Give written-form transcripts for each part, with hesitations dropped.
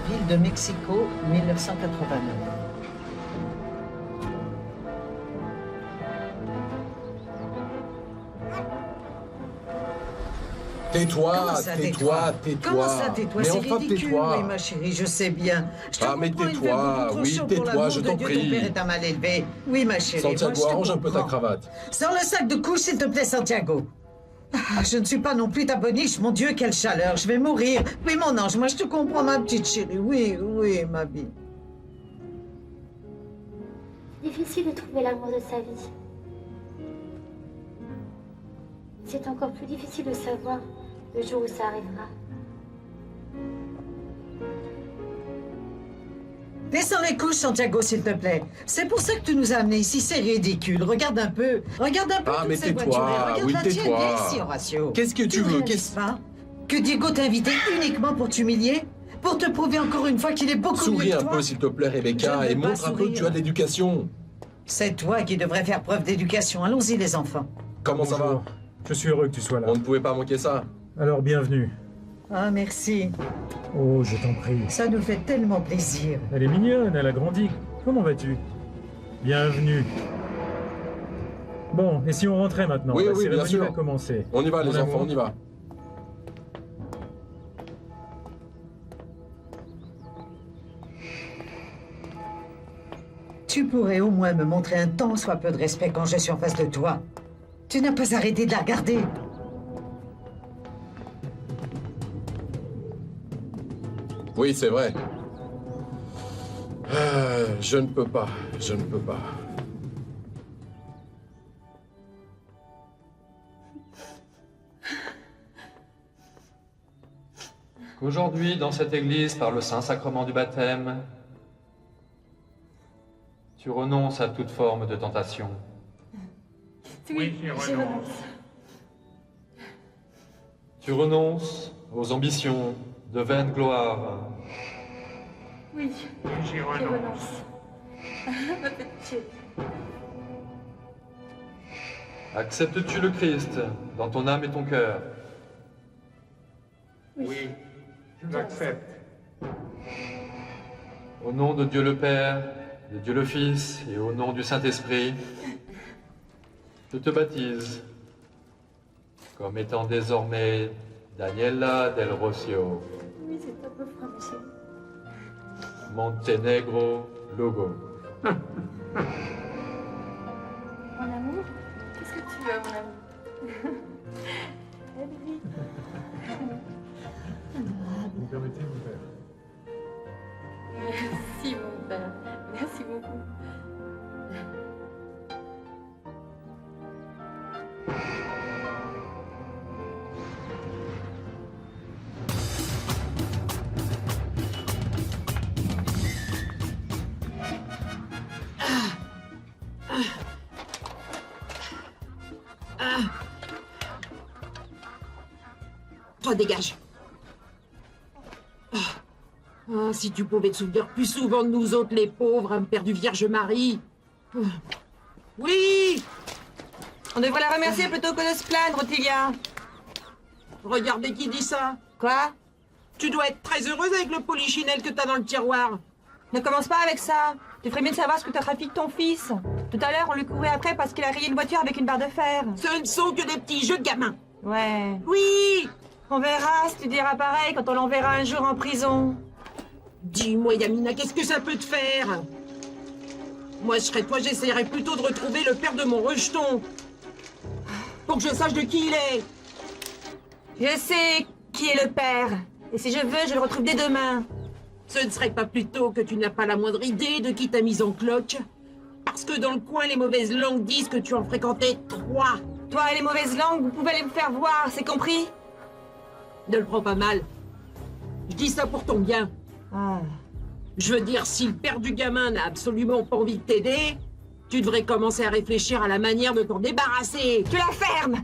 Ville de Mexico, 1989. Tais-toi, tais-toi, tais-toi. Comment ça, tais-toi? C'est enfin, ridicule, tais-toi. oui, ma chérie, je sais bien. Je te mais comprends, il fait tais-toi, beaucoup trop oui, chaud pour tais-toi, l'amour je de t'en Dieu, prie. ton père est un mal élevé. Oui, ma chérie, moi, Santiago, je te arrange un peu ta comprends. cravate. Sors le sac de couche, s'il te plaît, Santiago. Ah, je ne suis pas non plus ta boniche, mon Dieu, quelle chaleur, je vais mourir. Oui, mon ange, moi, je te comprends, ma petite chérie. Oui, oui, ma vie. Difficile de trouver l'amour de sa vie. C'est encore plus difficile de savoir le jour où ça arrivera. Descends les couches, Santiago, s'il te plaît. C'est pour ça que tu nous as amenés ici, c'est ridicule. Regarde un peu Ah, mais toutes ces tais-toi, voitures. Et regarde oui, la tienne, tais-toi. viens ici, Horacio. Qu'est-ce que tu veux, réalises pas que Diego t'a invité uniquement pour t'humilier? Pour te prouver encore une fois qu'il est beaucoup Souris mieux que un toi? peu, s'il te plaît, Je Rebecca, ne et veux pas montre un peu que tu sourire. as de l'éducation. C'est toi qui devrais faire preuve d'éducation. Allons-y, les enfants. Comment ça va? Bonjour. Je suis heureux que tu sois là. On ne pouvait pas manquer ça. Alors, bienvenue. Ah, merci. Oh, je t'en prie. Ça nous fait tellement plaisir. Elle est mignonne, elle a grandi. Comment vas-tu? Bienvenue. Bon, et si on rentrait maintenant? Oui, La oui, bien cérémonie sûr. va commencer. On y va, Mon les amour. enfants, on y va. Tu pourrais au moins me montrer un tant soit peu de respect quand je suis en face de toi. Tu n'as pas arrêté de la regarder. Oui, c'est vrai. Je ne peux pas, je ne peux pas. Qu'aujourd'hui, dans cette église, par le Saint-Sacrement du baptême, tu renonces à toute forme de tentation. Oui, j'y renonce. Tu renonces aux ambitions de vaine gloire. Oui, j'y renonce. Ma petite chérie. Acceptes-tu le Christ dans ton âme et ton cœur? Oui, je l'accepte. Au nom de Dieu le Père, de Dieu le Fils et au nom du Saint-Esprit, je te baptise comme étant désormais Daniela del Rocio, Oui, c'est un peu froid, ma chérie. Montenegro Logo. Mon amour, qu'est-ce que tu veux, mon amour? Allez, Vous permettez, mon père? merci, mon père. Merci beaucoup. Oh, dégage. Ah, si tu pouvais te souvenir plus souvent de nous autres, les pauvres, âme perdue Vierge Marie. Oui. On devrait la remercier plutôt que de se plaindre, Ottilia. Regardez qui dit ça. Quoi? Tu dois être très heureuse avec le polichinelle que t'as dans le tiroir. Ne commence pas avec ça. Tu ferais mieux de savoir ce que t'as trafiqué ton fils. Tout à l'heure, on lui courait après parce qu'il a rayé une voiture avec une barre de fer. Ce ne sont que des petits jeux de gamins. Ouais. Oui. On verra si tu diras pareil quand on l'enverra un jour en prison. Dis-moi, Yamina, qu'est-ce que ça peut te faire? Moi, je serais toi, j'essaierais plutôt de retrouver le père de mon rejeton. Pour que je sache de qui il est. Je sais qui est le père. Et si je veux, je le retrouve dès demain. Ce ne serait pas plutôt que tu n'as pas la moindre idée de qui t'a mise en cloque? Parce que dans le coin, les mauvaises langues disent que tu en fréquentais 3. Toi et les mauvaises langues, vous pouvez les me faire voir, c'est compris? Ne le prends pas mal. Je dis ça pour ton bien. Ah. Je veux dire, si le père du gamin n'a absolument pas envie de t'aider, tu devrais commencer à réfléchir à la manière de t'en débarrasser. Tu la fermes!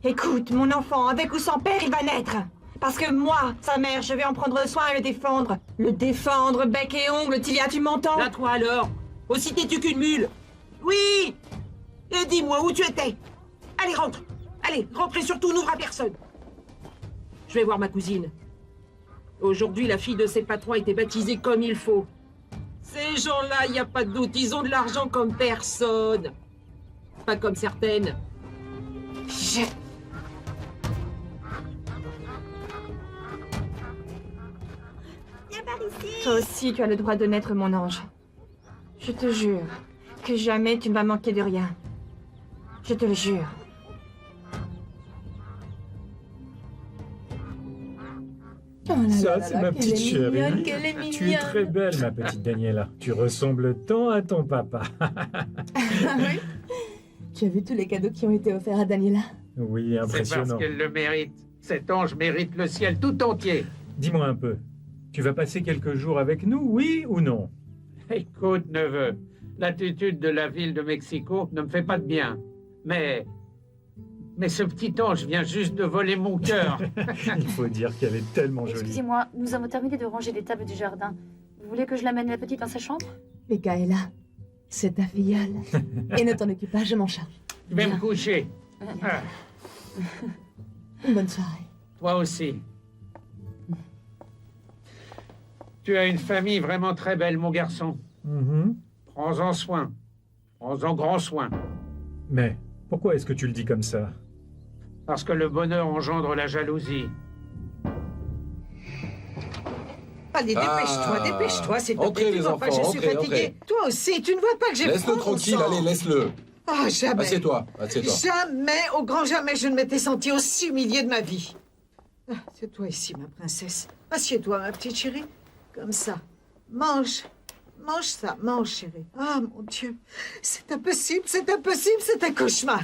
Écoute, mon enfant, avec ou sans père, il va naître. Parce que moi, sa mère, je vais en prendre soin et le défendre. Le défendre, bec et ongle, Tilia, tu m'entends? Là, toi alors, aussi t'es-tu qu'une mule? Oui! Et dis-moi où tu étais. Allez, rentre. Allez, rentre et surtout n'ouvre à personne. Je vais voir ma cousine. Aujourd'hui, la fille de ses patrons a été baptisée comme il faut. Ces gens-là, il n'y a pas de doute, ils ont de l'argent comme personne. Pas comme certaines. Toi aussi, tu as le droit de naître, mon ange. Je te jure que jamais tu ne vas manquer de rien. Je te le jure. Ça, c'est ma petite chérie. Qu'elle est Tu es mignonne. très belle, ma petite Daniela. Tu ressembles tant à ton papa. Ah oui. Tu as vu tous les cadeaux qui ont été offerts à Daniela? Oui, C'est parce impressionnant. qu'elle le mérite. Cet ange mérite le ciel tout entier. Dis-moi un peu, tu vas passer quelques jours avec nous, oui ou non? Écoute, neveu, l'attitude de la ville de Mexico ne me fait pas de bien. Mais ce petit ange vient juste de voler mon cœur. Il faut dire qu'elle est tellement jolie. Excusez-moi, nous avons terminé de ranger les tables du jardin. Vous voulez que je l'amène la petite dans sa chambre? Michaela, c'est ta filleule. Et ne t'en occupe pas, je m'en charge. Je vais me coucher. Ah, Bonne soirée. toi aussi. Tu as une famille vraiment très belle, mon garçon. Mhm. Prends-en soin. Prends-en grand soin. Mais pourquoi est-ce que tu le dis comme ça? Parce que le bonheur engendre la jalousie. Allez, dépêche-toi, dépêche-toi, s'il te Entrez, plaît. Tu les vois pas, enfants, je suis entrez, fatiguée. entrez. Toi aussi, tu ne vois pas que j'ai froid, Laisse-le mon tranquille, sang. allez, laisse-le. Oh, jamais. Assieds-toi, assieds-toi. Jamais, au grand jamais, je ne m'étais sentie aussi humiliée de ma vie. Ah, c'est toi ici, ma princesse. Assieds-toi, ma petite chérie. Comme ça. Mange. Mange ça, mange, chérie. Ah, mon Dieu. C'est impossible, c'est impossible, c'est un cauchemar.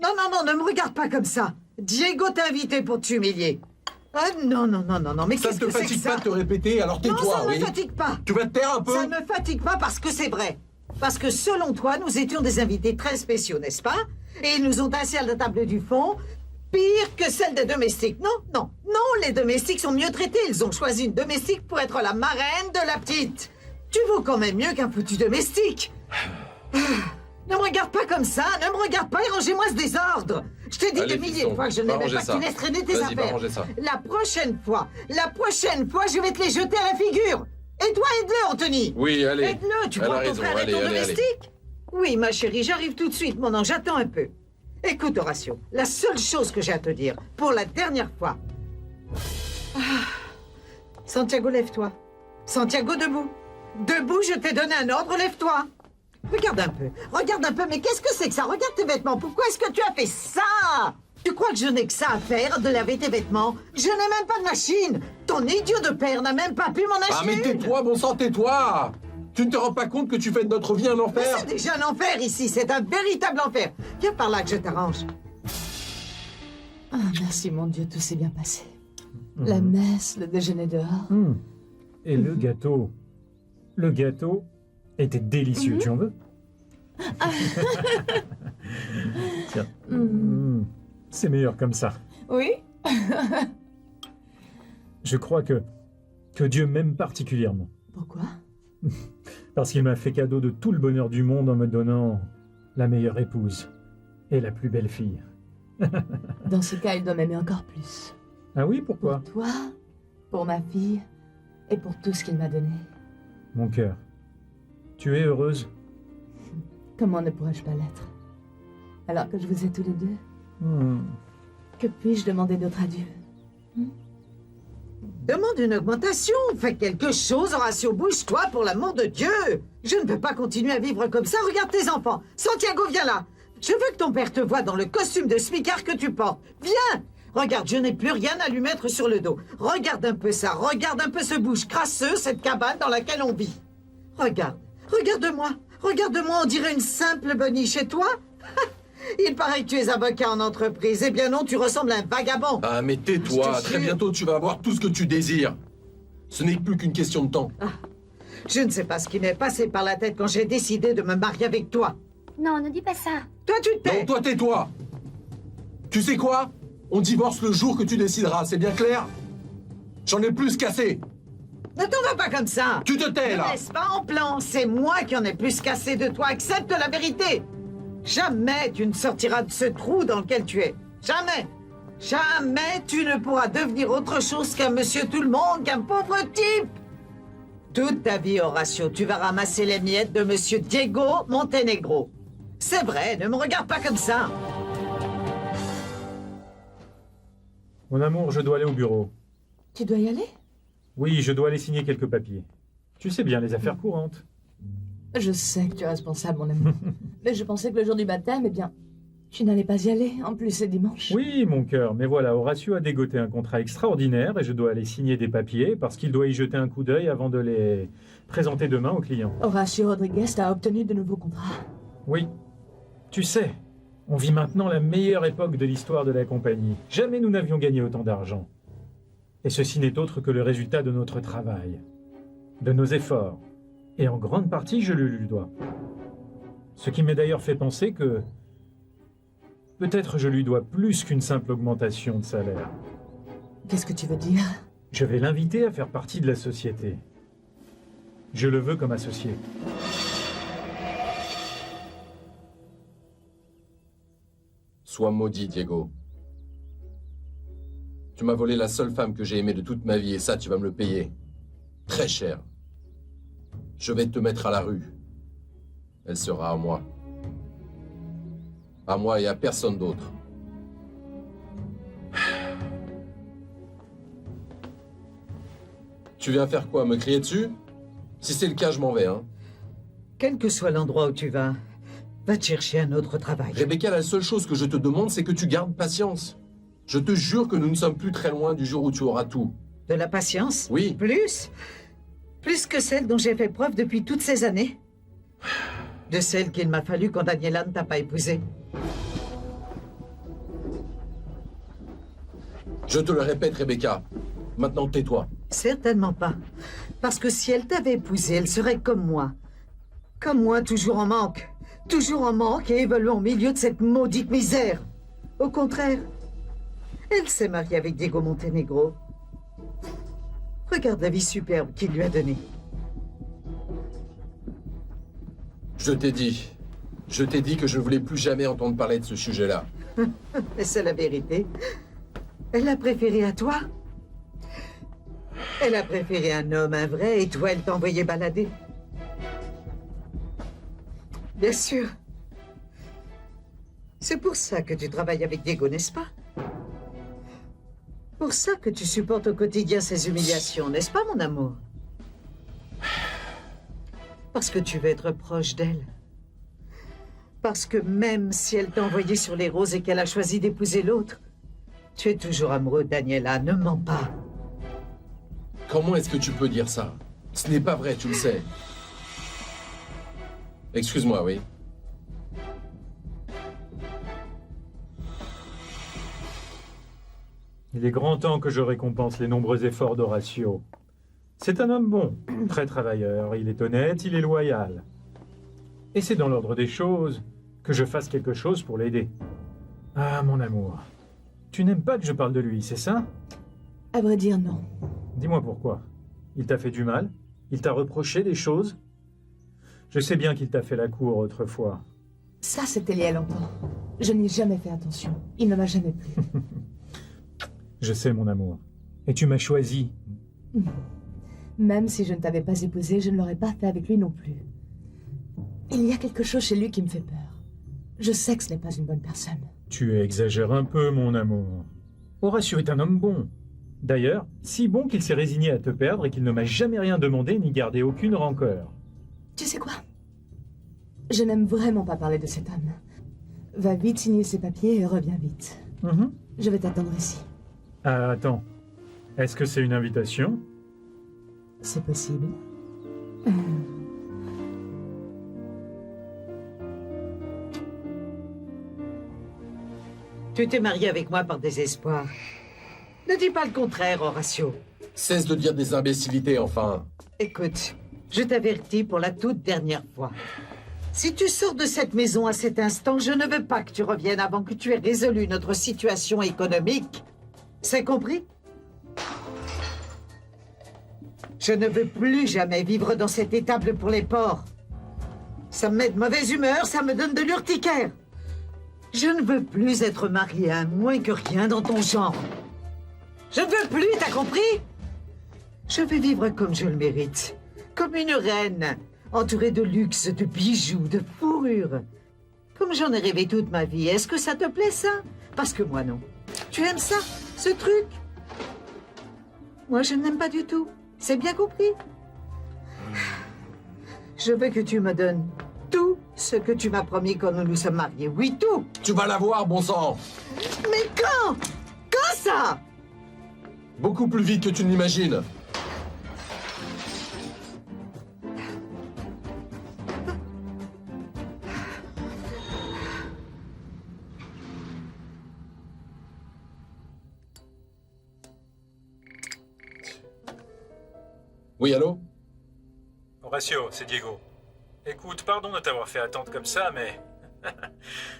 Non, non, non, ne me regarde pas comme ça. Diego t'a invité pour t'humilier. Ah, non, non, non, non, non, mais Ça qu'est-ce ne te que c'est que fatigue ça? pas de te répéter, alors Non, tais-toi, ça ne oui. me fatigue pas. Tu vas te taire un peu? Ça ne me fatigue pas parce que c'est vrai. Parce que selon toi, nous étions des invités très spéciaux, n'est-ce pas? Et ils nous ont assis à la table du fond, pire que celle des domestiques. Non, non, non, les domestiques sont mieux traités. Ils ont choisi une domestique pour être la marraine de la petite. Tu vaux quand même mieux qu'un foutu domestique. Ah, ne me regarde pas comme ça, ne me regarde pas et rangez-moi ce désordre. Je t'ai dit Allez, des milliers fiston, de fois que je va n'aimais ranger pas que ça. tu laisses traîner tes Vas-y, va affaires. ranger ça. La prochaine fois, je vais te les jeter à la figure. Et toi, aide-le, Anthony. Oui, allez. Aide-le, tu Elle a crois que ton raison, frère est allez, ton allez, allez. domestique? Oui, ma chérie, j'arrive tout de suite, mon ange, j'attends un peu. Écoute, Horatio, la seule chose que j'ai à te dire, pour la dernière fois... Ah. Santiago, lève-toi. Santiago, debout. Debout, je t'ai donné un ordre, lève-toi. Regarde un peu, mais qu'est-ce que c'est que ça? Regarde tes vêtements, pourquoi est-ce que tu as fait ça? Tu crois que je n'ai que ça à faire, de laver tes vêtements? Je n'ai même pas de machine. Ton idiot de père n'a même pas pu m'en Ah, acheter mais une. tais-toi, bon sang, tais-toi! Tu ne te rends pas compte que tu fais de notre vie un Mais enfer? c'est déjà un enfer ici, c'est un véritable enfer. Viens par là que je t'arrange. Ah, merci mon Dieu, tout s'est bien passé. La messe, le déjeuner dehors. Hmm. Et le gâteau? Le gâteau était délicieux, tu en veux? Tiens. Hmm. C'est meilleur comme ça. Oui? Je crois que Dieu m'aime particulièrement. Pourquoi? Parce qu'il m'a fait cadeau de tout le bonheur du monde en me donnant la meilleure épouse et la plus belle fille. Dans ce cas, il doit m'aimer encore plus. Ah oui, pourquoi? Pour toi, pour ma fille et pour tout ce qu'il m'a donné. Mon cœur, tu es heureuse? Comment ne pourrais-je pas l'être? Alors que je vous ai tous les deux, Hmm. que puis-je demander d'autre à Dieu? Demande une augmentation. Fais quelque chose, Horacio. Bouge-toi, pour l'amour de Dieu. Je ne peux pas continuer à vivre comme ça. Regarde tes enfants. Santiago, viens là. Je veux que ton père te voie dans le costume de smicard que tu portes. Viens. Regarde, je n'ai plus rien à lui mettre sur le dos. Regarde un peu ça. Regarde un peu ce bouge crasseux, cette cabane dans laquelle on vit. Regarde. Regarde-moi. Regarde-moi, on dirait une simple bonnie chez toi. Il paraît que tu es avocat en entreprise. Eh bien non, tu ressembles à un vagabond. Ah, mais tais-toi. Je te Très jure. bientôt, tu vas avoir tout ce que tu désires. Ce n'est plus qu'une question de temps. Je ne sais pas ce qui m'est passé par la tête quand j'ai décidé de me marier avec toi. Non, ne dis pas ça. Toi, tu te Non, tais. toi, tais-toi. Tu sais quoi? On divorce le jour que tu décideras, c'est bien clair? J'en ai plus qu'assez. Ne t'en vas pas comme ça. Tu te tais, Ne là. laisse pas en plan. C'est moi qui en ai plus cassé de toi. Accepte la vérité. Jamais tu ne sortiras de ce trou dans lequel tu es. Jamais. Jamais tu ne pourras devenir autre chose qu'un monsieur tout le monde, qu'un pauvre type. Toute ta vie, Horacio, tu vas ramasser les miettes de monsieur Diego Montenegro. C'est vrai, ne me regarde pas comme ça. Mon amour, je dois aller au bureau. Tu dois y aller? Oui, je dois aller signer quelques papiers. Tu sais bien les affaires courantes. Je sais que tu es responsable, mon amour. Mais je pensais que le jour du baptême, eh bien, tu n'allais pas y aller. En plus, c'est dimanche. Oui, mon cœur, mais voilà, Horacio a dégoté un contrat extraordinaire et je dois aller signer des papiers parce qu'il doit y jeter un coup d'œil avant de les présenter demain aux clients. Horacio Rodriguez a obtenu de nouveaux contrats. Oui, tu sais, on vit maintenant la meilleure époque de l'histoire de la compagnie. Jamais nous n'avions gagné autant d'argent. Et ceci n'est autre que le résultat de notre travail, de nos efforts. Et en grande partie, je le lui dois. Ce qui m'a d'ailleurs fait penser que peut-être je lui dois plus qu'une simple augmentation de salaire. Qu'est-ce que tu veux dire? Je vais l'inviter à faire partie de la société. Je le veux comme associé. Sois maudit, Diego. Tu m'as volé la seule femme que j'ai aimée de toute ma vie et ça, tu vas me le payer. Très cher. Je vais te mettre à la rue. Elle sera à moi. À moi et à personne d'autre. Tu viens faire quoi? Me crier dessus? Si c'est le cas, je m'en vais, hein. Quel que soit l'endroit où tu vas, va te chercher un autre travail. Rebecca, la seule chose que je te demande, c'est que tu gardes patience. Je te jure que nous ne sommes plus très loin du jour où tu auras tout. De la patience? Oui. Plus? Plus que celle dont j'ai fait preuve depuis toutes ces années? De celle qu'il m'a fallu quand Daniela ne t'a pas épousée. Je te le répète, Rebecca. Maintenant, tais-toi. Certainement pas. Parce que si elle t'avait épousée, elle serait comme moi. Comme moi, toujours en manque. Toujours en manque et évoluant au milieu de cette maudite misère. Au contraire, elle s'est mariée avec Diego Montenegro. Regarde la vie superbe qu'il lui a donnée. Je t'ai dit. Je t'ai dit que je ne voulais plus jamais entendre parler de ce sujet-là. Mais c'est la vérité. Elle l'a préféré à toi. Elle a préféré un homme, un vrai, et toi, elle t'a envoyé balader. Bien sûr. C'est pour ça que tu travailles avec Diego, n'est-ce pas? Pour ça que tu supportes au quotidien ces humiliations, n'est-ce pas, mon amour? Parce que tu veux être proche d'elle. Parce que même si elle t'a envoyé sur les roses et qu'elle a choisi d'épouser l'autre, tu es toujours amoureux de Daniela, ne mens pas. Comment est-ce que tu peux dire ça? Ce n'est pas vrai, tu le sais. Excuse-moi, oui. Il est grand temps que je récompense les nombreux efforts d'Horacio. C'est un homme bon, très travailleur, il est honnête, il est loyal. Et c'est dans l'ordre des choses que je fasse quelque chose pour l'aider. Ah, mon amour, tu n'aimes pas que je parle de lui, c'est ça? À vrai dire, non. Dis-moi pourquoi. Il t'a fait du mal? Il t'a reproché des choses? Je sais bien qu'il t'a fait la cour autrefois. Ça, c'était il y a longtemps. Je n'y ai jamais fait attention. Il ne m'a jamais plu. Je sais, mon amour. Et tu m'as choisi. Même si je ne t'avais pas épousé, je ne l'aurais pas fait avec lui non plus. Il y a quelque chose chez lui qui me fait peur. Je sais que ce n'est pas une bonne personne. Tu exagères un peu, mon amour. Horatio est un homme bon. D'ailleurs, si bon qu'il s'est résigné à te perdre et qu'il ne m'a jamais rien demandé ni gardé aucune rancœur. Tu sais quoi? Je n'aime vraiment pas parler de cet homme. Va vite signer ses papiers et reviens vite. Je vais t'attendre ici. Ah, attends. Est-ce que c'est une invitation? C'est possible. Tu t'es marié avec moi par désespoir. Ne dis pas le contraire, Horatio. Cesse de dire des imbécilités, enfin. Écoute, je t'avertis pour la toute dernière fois. Si tu sors de cette maison à cet instant, je ne veux pas que tu reviennes avant que tu aies résolu notre situation économique. C'est compris? Je ne veux plus jamais vivre dans cette étable pour les porcs. Ça me met de mauvaise humeur, ça me donne de l'urticaire. Je ne veux plus être mariée à un moins que rien dans ton genre. Je ne veux plus, t'as compris? Je vais vivre comme je le mérite. Comme une reine, entourée de luxe, de bijoux, de fourrures. Comme j'en ai rêvé toute ma vie. Est-ce que ça te plaît, ça? Parce que moi, non. Tu aimes ça, ce truc? Moi, je n'aime pas du tout. C'est bien compris? Je veux que tu me donnes tout ce que tu m'as promis quand nous nous sommes mariés. Oui, tout! Tu vas l'avoir, bon sang! Mais quand? Quand ça? Beaucoup plus vite que tu ne l'imagines. Oui, allô? Horatio, c'est Diego. Écoute, pardon de t'avoir fait attendre comme ça, mais...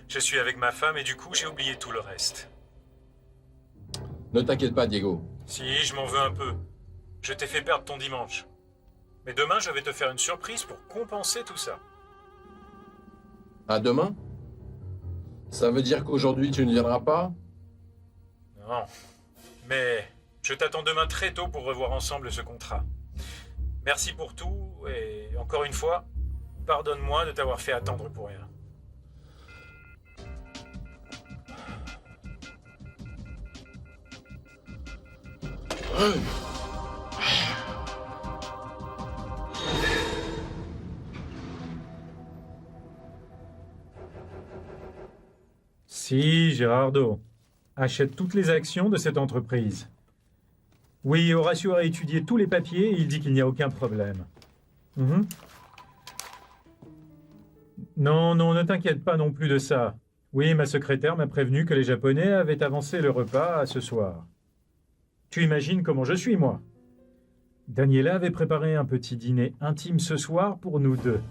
je suis avec ma femme et du coup, j'ai oublié tout le reste. Ne t'inquiète pas, Diego. Si, je m'en veux un peu. Je t'ai fait perdre ton dimanche. Mais demain, je vais te faire une surprise pour compenser tout ça. À demain? Ça veut dire qu'aujourd'hui, tu ne viendras pas? Non. Mais je t'attends demain très tôt pour revoir ensemble ce contrat. Merci pour tout, et encore une fois, pardonne-moi de t'avoir fait attendre pour rien. Si, Gérardo. Achète toutes les actions de cette entreprise. Oui, Horatio a étudié tous les papiers et il dit qu'il n'y a aucun problème. Non, ne t'inquiète pas non plus de ça. Oui, ma secrétaire m'a prévenu que les Japonais avaient avancé le repas à ce soir. Tu imagines comment je suis, moi. Daniela avait préparé un petit dîner intime ce soir pour nous deux.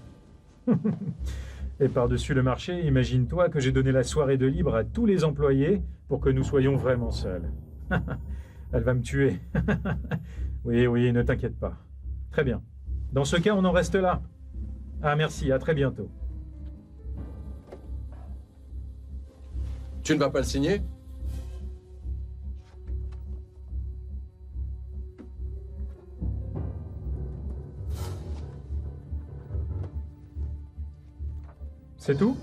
Et par-dessus le marché, imagine-toi que j'ai donné la soirée de libre à tous les employés pour que nous soyons vraiment seuls. Elle va me tuer. Oui, ne t'inquiète pas. Très bien. Dans ce cas, on en reste là. Ah, merci, à très bientôt. Tu ne vas pas le signer? C'est tout?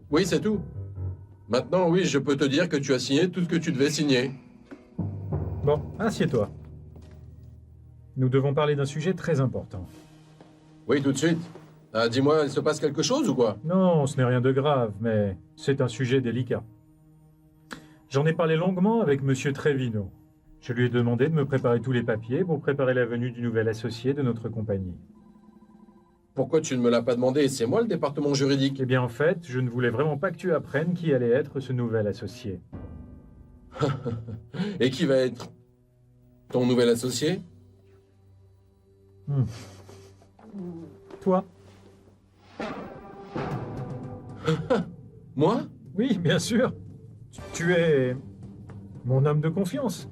Oui, c'est tout. Maintenant, oui, je peux te dire que tu as signé tout ce que tu devais signer. Bon, assieds-toi. Nous devons parler d'un sujet très important. Oui, tout de suite. Ah, dis-moi, il se passe quelque chose ou quoi? Non, ce n'est rien de grave, mais c'est un sujet délicat. J'en ai parlé longuement avec Monsieur Trevino. Je lui ai demandé de me préparer tous les papiers pour préparer la venue du nouvel associé de notre compagnie. Pourquoi tu ne me l'as pas demandé? C'est moi le département juridique. Eh bien, en fait, je ne voulais vraiment pas que tu apprennes qui allait être ce nouvel associé. Et qui va être ton nouvel associé? Toi? Moi? Oui, bien sûr. Tu es mon homme de confiance.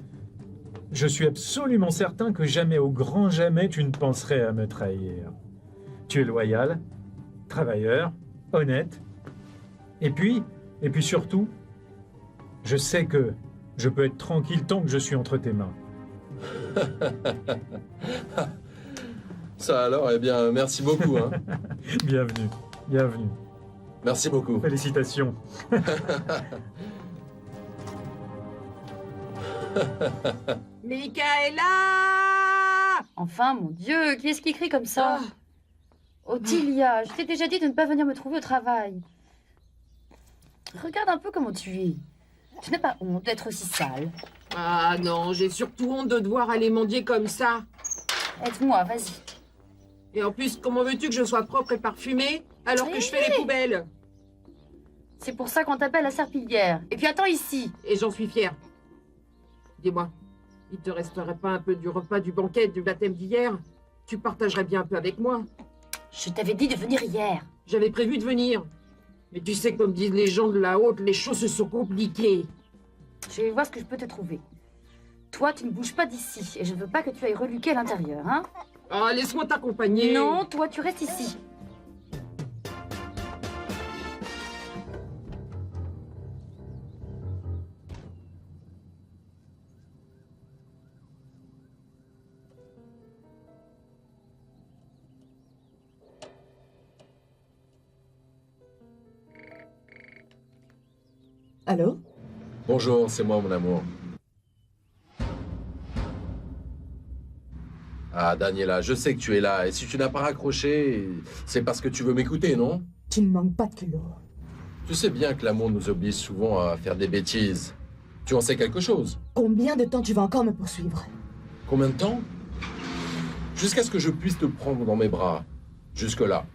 Je suis absolument certain que jamais, au grand jamais, tu ne penserais à me trahir. Tu es loyal, travailleur, honnête. Et puis surtout, je sais que je peux être tranquille tant que je suis entre tes mains. Ça alors, eh bien, merci beaucoup, hein. Bienvenue, bienvenue. Merci beaucoup. Félicitations. Michaela! Enfin, mon Dieu, qui est-ce qui crie comme ça? Ottilia, je t'ai déjà dit de ne pas venir me trouver au travail. Regarde un peu comment tu es. Tu n'as pas honte d'être aussi sale. Ah non, j'ai surtout honte de devoir aller mendier comme ça. Aide-moi, vas-y. Et en plus, comment veux-tu que je sois propre et parfumée alors que je fais les poubelles? C'est pour ça qu'on t'appelle la serpillière. Et puis attends ici. Et j'en suis fière. Dis-moi, il te resterait pas un peu du repas du banquet du baptême d'hier? Tu partagerais bien un peu avec moi. Je t'avais dit de venir hier. J'avais prévu de venir. Mais tu sais, comme disent les gens de la haute, les choses se sont compliquées. Je vais voir ce que je peux te trouver. Toi, tu ne bouges pas d'ici. Et je ne veux pas que tu ailles reluquer à l'intérieur, hein? Ah, laisse-moi t'accompagner. Non, toi, tu restes ici. Allô? Bonjour, c'est moi, mon amour. Ah, Daniela, je sais que tu es là, et si tu n'as pas raccroché, c'est parce que tu veux m'écouter, non? Tu ne manques pas de culot. Tu sais bien que l'amour nous oblige souvent à faire des bêtises. Tu en sais quelque chose? Combien de temps tu vas encore me poursuivre? Combien de temps? Jusqu'à ce que je puisse te prendre dans mes bras. Jusque-là.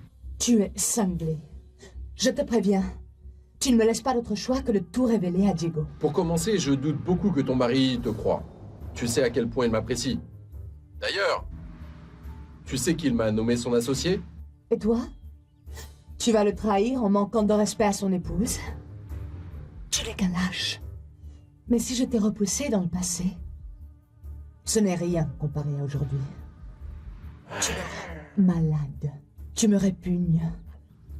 Tu es cinglé. Je te préviens. Tu ne me laisses pas d'autre choix que de tout révéler à Diego. Pour commencer, je doute beaucoup que ton mari te croie. Tu sais à quel point il m'apprécie. D'ailleurs, tu sais qu'il m'a nommé son associé? Et toi? Tu vas le trahir en manquant de respect à son épouse? Tu n'es qu'un lâche. Mais si je t'ai repoussé dans le passé, ce n'est rien comparé à aujourd'hui. Tu me rends malade. Tu me répugnes.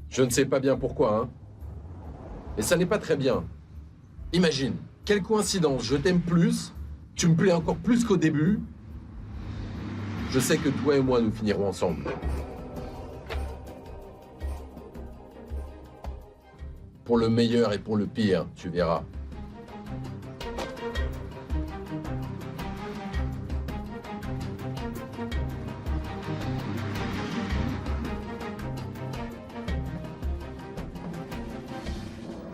Je ne sais pas bien pourquoi, hein. Et ça n'est pas très bien. Imagine, quelle coïncidence, je t'aime plus, tu me plais encore plus qu'au début. Je sais que toi et moi, nous finirons ensemble. Pour le meilleur et pour le pire, tu verras.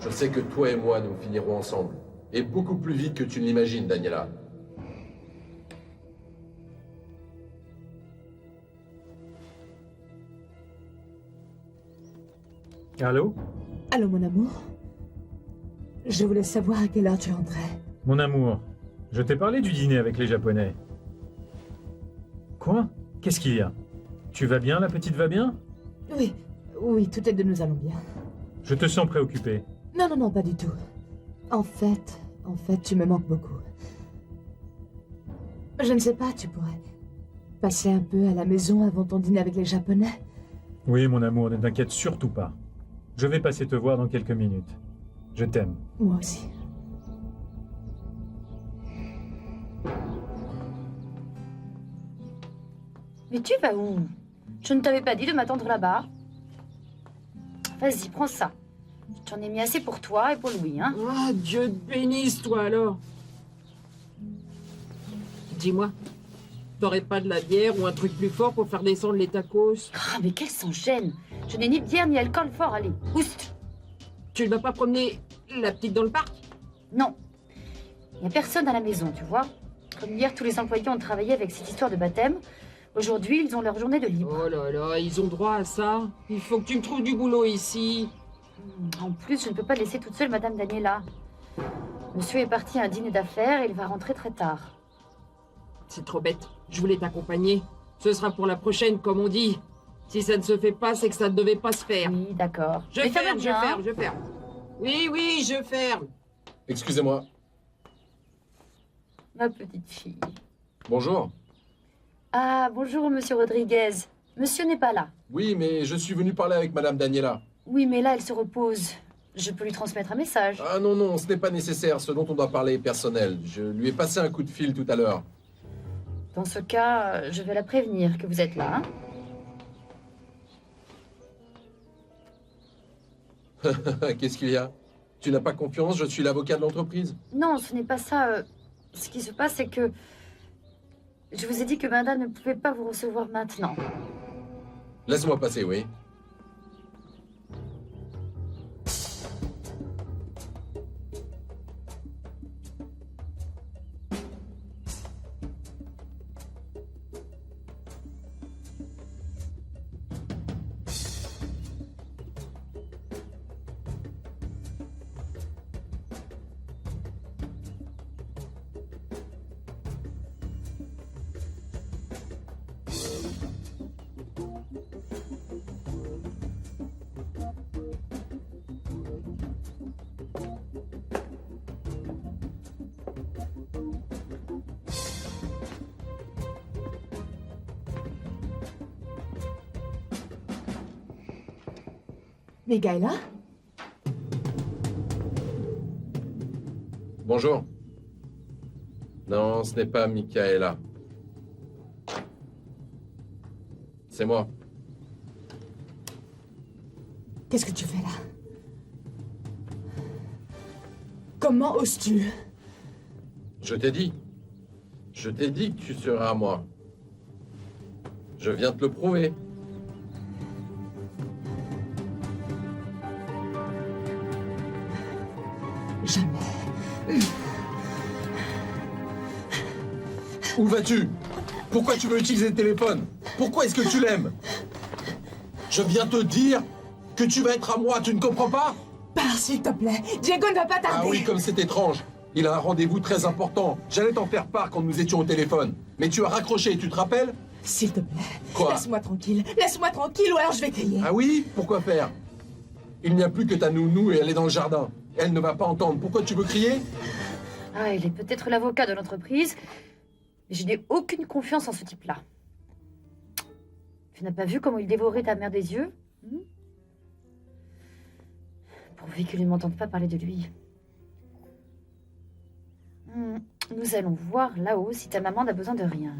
Je sais que toi et moi, nous finirons ensemble. Et beaucoup plus vite que tu ne l'imagines, Daniela. Allô? Allô, mon amour? Je voulais savoir à quelle heure tu rentrais. Mon amour, je t'ai parlé du dîner avec les Japonais. Quoi? Qu'est-ce qu'il y a? Tu vas bien, la petite va bien? Oui, oui, toutes les deux nous allons bien. Je te sens préoccupé. Non, non, non, pas du tout. En fait, tu me manques beaucoup. Je ne sais pas, tu pourrais passer un peu à la maison avant ton dîner avec les Japonais? Oui, mon amour, ne t'inquiète surtout pas. Je vais passer te voir dans quelques minutes. Je t'aime. Moi aussi. Mais tu vas où? Je ne t'avais pas dit de m'attendre là-bas. Vas-y, prends ça. J'en ai mis assez pour toi et pour Louis, hein? Ah, Dieu te bénisse, toi, alors. Dis-moi, t'aurais pas de la bière ou un truc plus fort pour faire descendre les tacos? Ah, mais quelle s'en gêne! Je n'ai ni bière ni alcool fort, allez, oust! Tu ne vas pas promener la petite dans le parc? Non. Il n'y a personne à la maison, tu vois. Comme hier, tous les employés ont travaillé avec cette histoire de baptême. Aujourd'hui, ils ont leur journée de libre. Oh là là, ils ont droit à ça. Il faut que tu me trouves du boulot ici. En plus, je ne peux pas laisser toute seule Madame Daniela. Monsieur est parti à un dîner d'affaires et il va rentrer très tard. C'est trop bête. Je voulais t'accompagner. Ce sera pour la prochaine, comme on dit. Si ça ne se fait pas, c'est que ça ne devait pas se faire. Oui, d'accord. Je ferme. Oui, oui, je ferme. Excusez-moi. Ma petite fille. Bonjour. Ah, bonjour, Monsieur Rodriguez. Monsieur n'est pas là. Oui, mais je suis venu parler avec Madame Daniela. Oui, mais là, elle se repose. Je peux lui transmettre un message. Ah non, non, ce n'est pas nécessaire. Ce dont on doit parler est personnel. Je lui ai passé un coup de fil tout à l'heure. Dans ce cas, je vais la prévenir que vous êtes là. Hein? Qu'est-ce qu'il y a? Tu n'as pas confiance? Je suis l'avocat de l'entreprise. Non, ce n'est pas ça. Ce qui se passe, c'est que... Je vous ai dit que madame ne pouvait pas vous recevoir maintenant. Laisse-moi passer, oui. Michaela? Bonjour. Non, ce n'est pas Michaela. C'est moi. Qu'est-ce que tu fais là? Comment oses-tu? Je t'ai dit. Je t'ai dit que tu seras à moi. Je viens te le prouver. Jamais. Où vas-tu? Pourquoi tu veux utiliser le téléphone? Pourquoi est-ce que tu l'aimes? Je viens te dire que tu vas être à moi, tu ne comprends pas? Pars, s'il te plaît. Diego ne va pas tarder. Ah oui, comme c'est étrange. Il a un rendez-vous très important. J'allais t'en faire part quand nous étions au téléphone. Mais tu as raccroché, tu te rappelles? S'il te plaît. Quoi? Laisse-moi tranquille. Laisse-moi tranquille ou alors je vais crier. Ah oui? Pourquoi faire? Il n'y a plus que ta nounou et elle est dans le jardin. Elle ne va pas entendre. Pourquoi tu veux crier? Ah, il est peut-être l'avocat de l'entreprise, mais je n'ai aucune confiance en ce type-là. Tu n'as pas vu comment il dévorait ta mère des yeux? Pourvu qu'il ne m'entende pas parler de lui. Nous allons voir là-haut si ta maman n'a besoin de rien.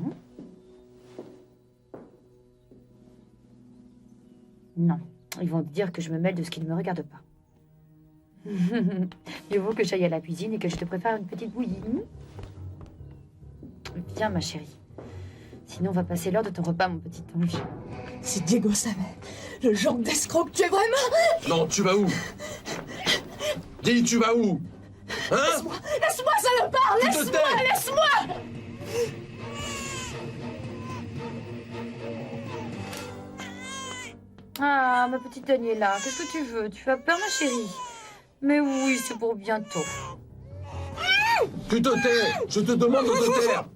Non, ils vont dire que je me mêle de ce qui ne me regarde pas. Mieux vaut que j'aille à la cuisine et que je te prépare une petite bouillie. Viens, ma chérie. Sinon, on va passer l'heure de ton repas, mon petit ange. Si Diego savait le genre d'escroc que tu es vraiment... Non, tu vas où? Dis, tu vas où? Hein? Laisse-moi, salopard! Tu te Laisse-moi, tais! laisse-moi! Ah, ma petite Daniela, qu'est-ce que tu veux? Tu as peur, ma chérie? Mais oui, c'est pour bientôt. Tu te tais! Je te demande de te taire!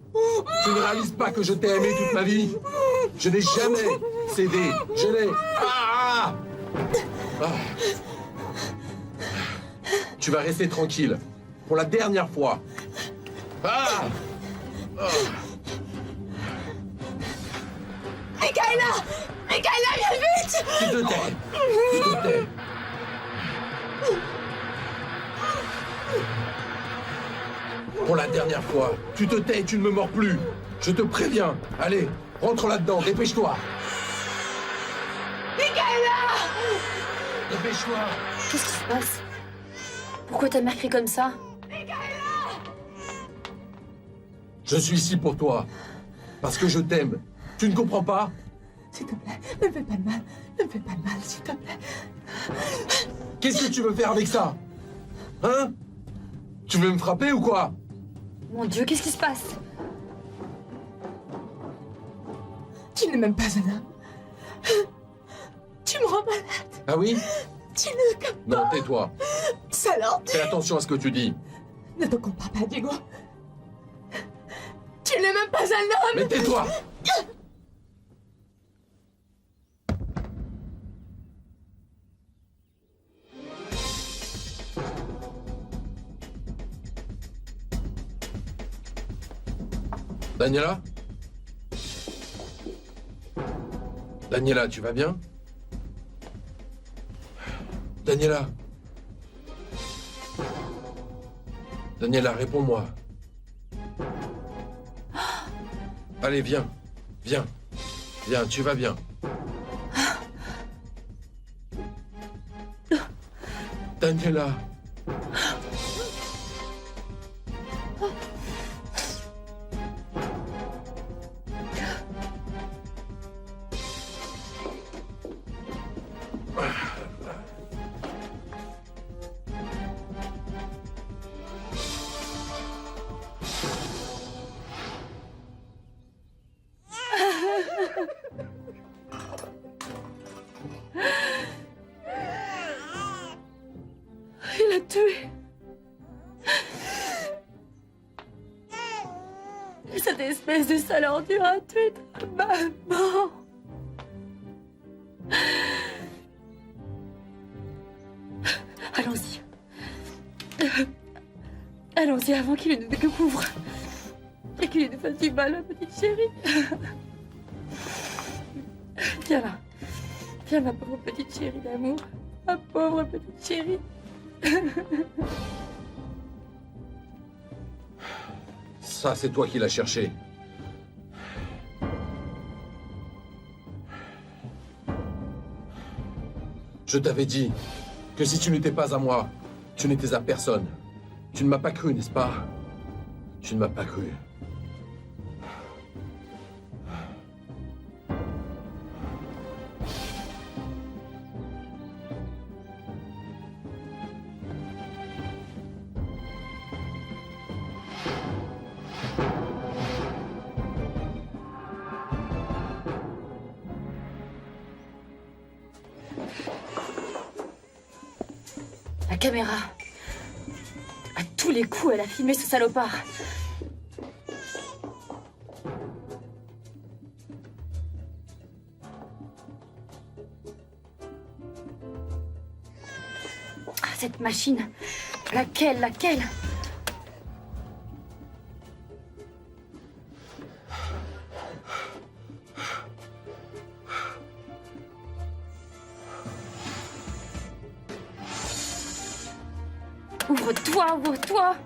Tu ne réalises pas que je t'ai aimé toute ma vie? Je n'ai jamais cédé. Je n'ai... Ah! Ah! Tu vas rester tranquille. Pour la dernière fois. Ah! Ah! Michaela! Michaela, viens vite! Tu te tais! Tu te tais! Pour la dernière fois, tu te tais et tu ne me mords plus. Je te préviens. Allez, rentre là-dedans, dépêche-toi. Michaela! Dépêche-toi. Qu'est-ce qui se passe? Pourquoi ta mère crie comme ça? Je suis ici pour toi. Parce que je t'aime. Tu ne comprends pas? S'il te plaît, ne me fais pas de mal. Ne me fais pas de mal, s'il te plaît. Qu'est-ce que tu veux faire avec ça? Hein? Tu veux me frapper ou quoi? Mon Dieu, qu'est-ce qui se passe? Tu n'es même pas un homme. Tu me rends malade. Ah oui? Tu ne... Non, tais-toi. Salope! Fais attention à ce que tu dis. Ne te comprends pas, Diego. Tu n'es même pas un homme! Mais tais-toi! Daniela? Daniela, tu vas bien? Daniela? Daniela, réponds-moi. Allez, viens. Viens. Viens, tu vas bien. Daniela. Il a tué. Cette espèce de sale ordure a tué ta maman. Allons-y. Allons-y avant qu'il ne nous découvre. Et qu'il nous fasse du mal, ma petite chérie. Viens là. Viens, ma pauvre petite chérie d'amour. Ma pauvre petite chérie. Ça, c'est toi qui l'as cherché. Je t'avais dit que si tu n'étais pas à moi, tu n'étais à personne. Tu ne m'as pas cru, n'est-ce pas? Tu ne m'as pas cru. La caméra. À tous les coups, elle a filmé ce salopard. Ah, cette machine. Laquelle? Ouvre-toi!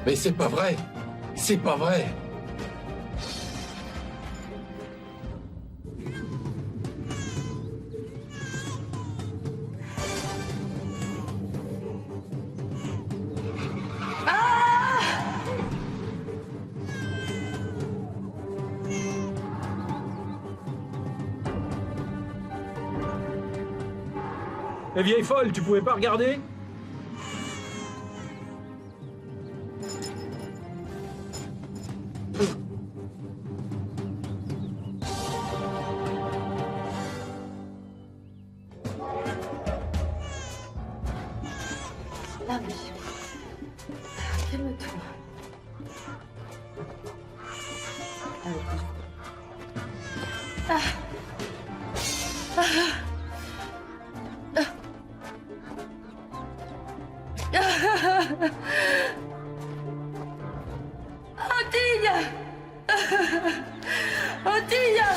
Mais c'est pas vrai! C'est pas vrai! La vieille folle, tu pouvais pas regarder? Là, oui. Calme-toi. Otilla! Otilla!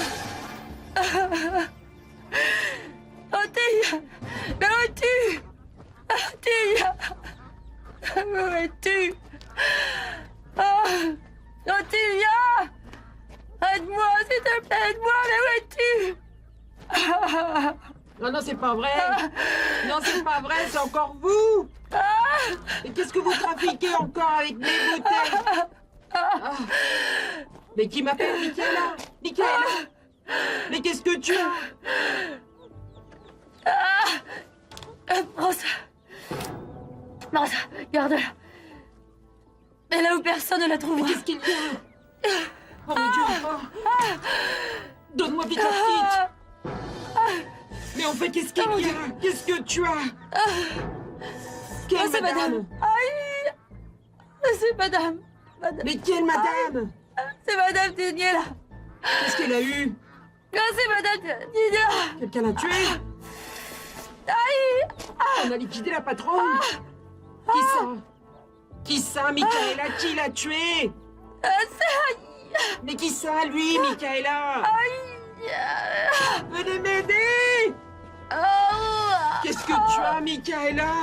Otilla! Mais où es-tu? Otilla! Où es-tu? Oh! Otilla! Aide-moi, s'il te plaît, aide-moi, mais où es-tu? Non, c'est pas vrai. Non, c'est pas vrai, c'est encore vous. Et qu'est-ce que vous trafiquez encore avec mes bouteilles? Ah. Mais qui m'appelle Michaela? Michaela! Mais qu'est-ce que tu as? Prends ça. Prends ça, garde-la. Mais là où personne ne la trouvera. Qu'est-ce qu'il y a? Oh mon Dieu! Oh. Donne-moi vite la petite! Mais en fait, qu'est-ce qu'il y a? Qu'est-ce que tu as? Quelle c'est madame? C'est madame. Mais quelle madame? C'est madame Daniela. Qu'est-ce qu'elle a eu? C'est madame Daniela. Quelqu'un l'a tuée? On a liquidé la patronne. Qui ça? Qui ça, Michaela? Qui l'a tuée? Mais qui ça, lui, Michaela? Venez m'aider! Qu'est-ce que tu as, Michaela?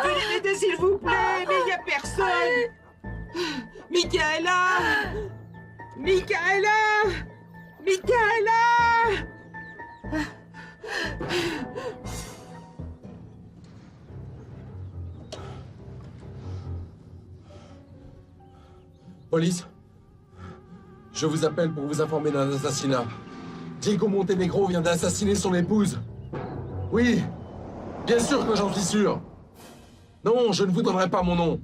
Venez m'aider, s'il vous plaît! Mais il n'y a personne! Michaela! Michaela! Michaela! Police, je vous appelle pour vous informer d'un assassinat. Diego Montenegro vient d'assassiner son épouse. Oui, bien sûr que j'en suis sûr. Non, je ne vous donnerai pas mon nom.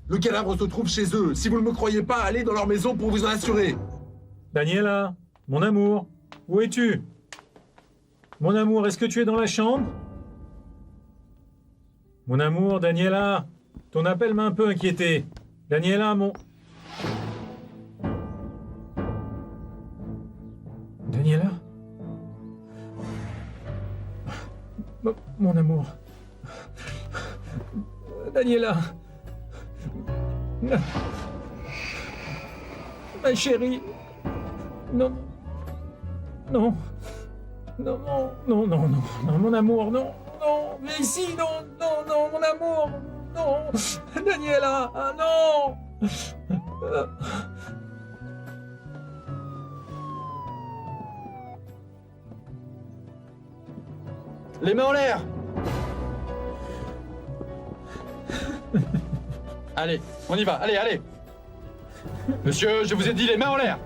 Le cadavre se trouve chez eux. Si vous ne me croyez pas, allez dans leur maison pour vous en assurer. Daniela, mon amour, où es-tu? Mon amour, est-ce que tu es dans la chambre? Mon amour, Daniela, ton appel m'a un peu inquiété. Daniela, Daniela? Mon amour. Daniela. Ma chérie. Non. Non. Non, non, non, non, non, mon amour, non, non, mais si, non, non, non, mon amour, non, Daniela, ah non. Les mains en l'air! Allez, on y va, allez, allez! Monsieur, je vous ai dit les mains en l'air!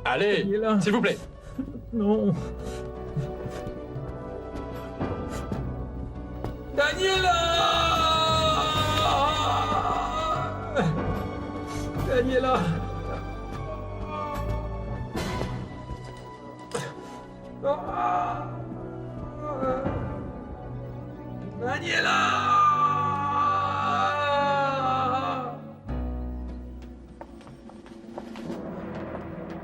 Allez, Daniela. s'il vous plaît! Non. Daniela! Daniela! Daniela!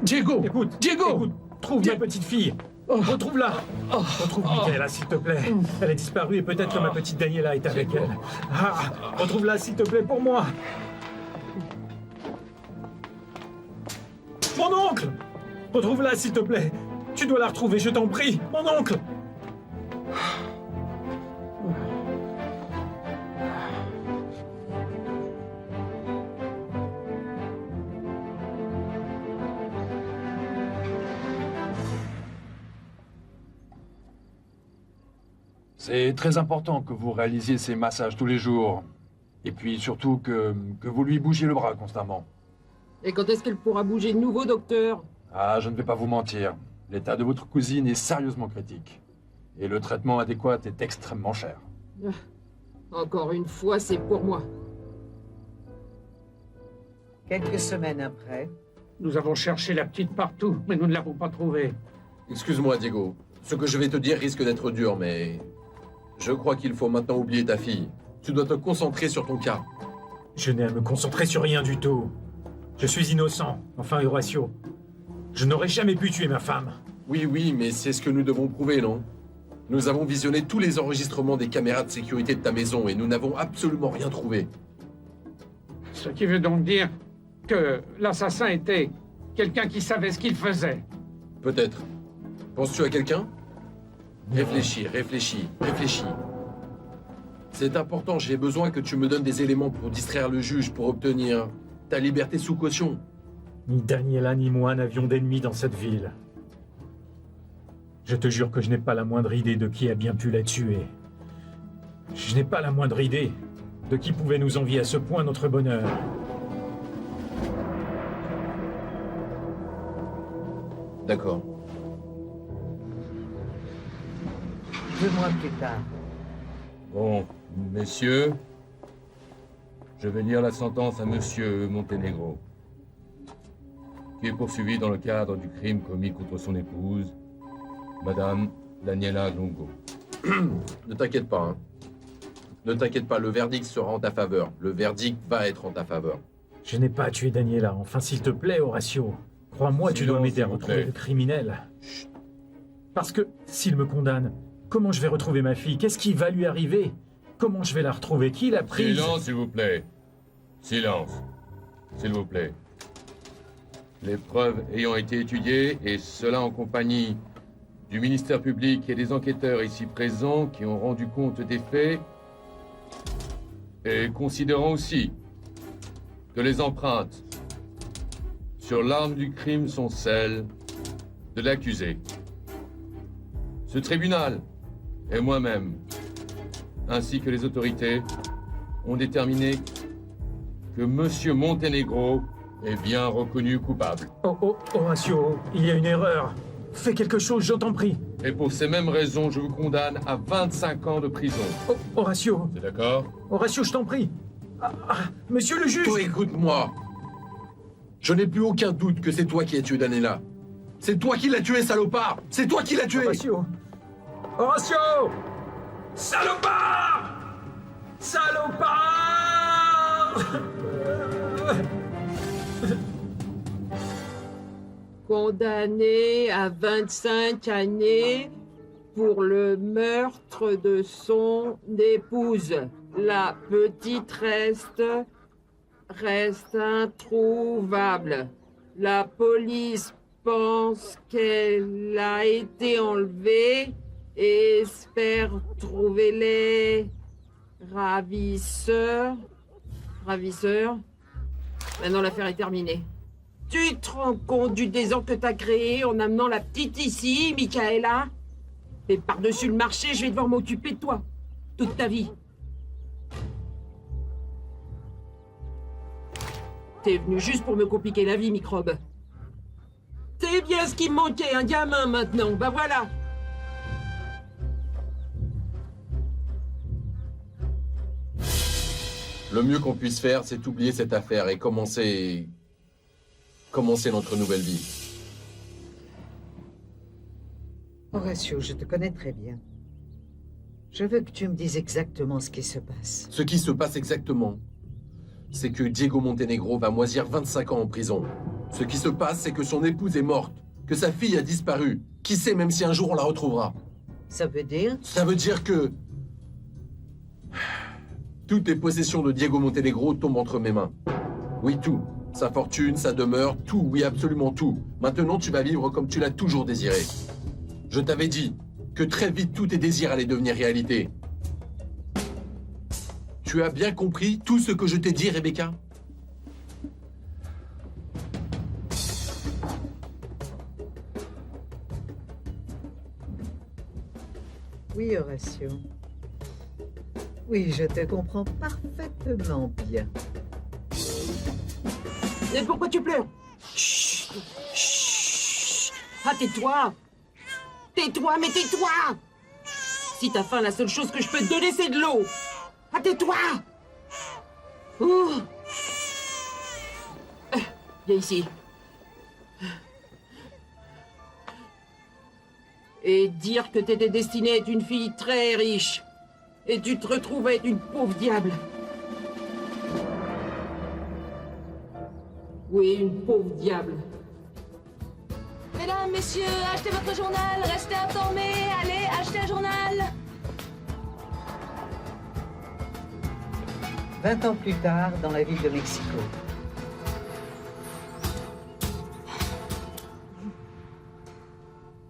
Diego! Écoute, Diego! écoute, trouve ma petite fille. Retrouve-la. Retrouve Michaela, s'il te plaît. Elle est disparue et peut-être que ma petite Daniela est avec elle. Ah, retrouve-la, s'il te plaît, pour moi. Mon oncle! Retrouve-la, s'il te plaît. Tu dois la retrouver, je t'en prie. Mon oncle! C'est très important que vous réalisiez ces massages tous les jours. Et puis surtout que vous lui bougiez le bras constamment. Et quand est-ce qu'elle pourra bouger de nouveau, docteur? Ah, je ne vais pas vous mentir. L'état de votre cousine est sérieusement critique. Et le traitement adéquat est extrêmement cher. Encore une fois, c'est pour moi. Quelques semaines après, Nous avons cherché la petite partout, mais nous ne l'avons pas trouvée. Excuse-moi, Diego. Ce que je vais te dire risque d'être dur, mais... Je crois qu'il faut maintenant oublier ta fille. Tu dois te concentrer sur ton cas. Je n'ai à me concentrer sur rien du tout. Je suis innocent, enfin Horatio. Je n'aurais jamais pu tuer ma femme. Oui, oui, mais c'est ce que nous devons prouver, non? Nous avons visionné tous les enregistrements des caméras de sécurité de ta maison et nous n'avons absolument rien trouvé. Ce qui veut donc dire que l'assassin était quelqu'un qui savait ce qu'il faisait. Peut-être. Penses-tu à quelqu'un? Réfléchis, réfléchis, réfléchis. C'est important, j'ai besoin que tu me donnes des éléments pour distraire le juge, pour obtenir ta liberté sous caution. Ni Daniela ni moi n'avions d'ennemis dans cette ville. Je te jure que je n'ai pas la moindre idée de qui a bien pu la tuer. Je n'ai pas la moindre idée de qui pouvait nous envier à ce point notre bonheur. D'accord. 2 mois plus tard. Bon, messieurs, je vais lire la sentence à monsieur Montenegro, qui est poursuivi dans le cadre du crime commis contre son épouse, madame Daniela Longo. Ne t'inquiète pas, hein. Ne t'inquiète pas, le verdict sera en ta faveur. Le verdict va être en ta faveur. Je n'ai pas tué Daniela. Enfin, s'il te plaît, Horatio. Crois-moi, tu dois Silence, m'aider à s'il vous retrouver plaît. le criminel. Parce que, s'il me condamne, comment je vais retrouver ma fille? Qu'est-ce qui va lui arriver? Comment je vais la retrouver? Qui l'a prise? Silence, s'il vous plaît. Silence. S'il vous plaît. Les preuves ayant été étudiées, et cela en compagnie du ministère public et des enquêteurs ici présents qui ont rendu compte des faits, et considérant aussi que les empreintes sur l'arme du crime sont celles de l'accusé. Ce tribunal et moi-même, ainsi que les autorités, ont déterminé que Monsieur Montenegro est bien reconnu coupable. Oh, Horatio, il y a une erreur. Fais quelque chose, je t'en prie. Et pour ces mêmes raisons, je vous condamne à 25 ans de prison. Oh, Horatio, C'est d'accord? Horatio, je t'en prie. Monsieur le juge! Toi, écoute-moi. Je n'ai plus aucun doute que c'est toi qui as tué Daniela. C'est toi qui l'as tué, salopard! C'est toi qui l'as tué! Horatio! Horatio! Salopard! Salopard! Condamné à 25 années pour le meurtre de son épouse. La petite reste introuvable. La police pense qu'elle a été enlevée et espère trouver les ravisseurs. Maintenant, l'affaire est terminée. Tu te rends compte du désordre que t'as créé en amenant la petite ici, Michaela? Et par-dessus le marché, je vais devoir m'occuper de toi. Toute ta vie. T'es venu juste pour me compliquer la vie, microbe. C'est bien ce qui me manquait, un gamin maintenant. Bah voilà. Le mieux qu'on puisse faire, c'est oublier cette affaire et commencer notre nouvelle vie. Horatio, je te connais très bien. Je veux que tu me dises exactement ce qui se passe. Ce qui se passe exactement, c'est que Diego Montenegro va moisir 25 ans en prison. Ce qui se passe, c'est que son épouse est morte, que sa fille a disparu. Qui sait, même si un jour on la retrouvera. Ça veut dire? Ça veut dire que toutes les possessions de Diego Montenegro tombent entre mes mains. Oui, tout. Sa fortune, sa demeure, tout, oui, absolument tout. Maintenant, tu vas vivre comme tu l'as toujours désiré. Je t'avais dit que très vite, tous tes désirs allaient devenir réalité. Tu as bien compris tout ce que je t'ai dit, Rebecca? Oui, Horatio. Oui, je te comprends parfaitement bien. Mais pourquoi tu pleures? Chut! Chut! Ah, tais-toi! Tais-toi, mais tais-toi! Si t'as faim, la seule chose que je peux te donner, c'est de l'eau! Ah, tais-toi! Ouh! Viens ici. Et dire que t'étais destinée à être une fille très riche. Et tu te retrouves à être une pauvre diable. Oui, une pauvre diable. Mesdames, messieurs, achetez votre journal, restez informés, allez, achetez un journal. 20 ans plus tard, dans la ville de Mexico.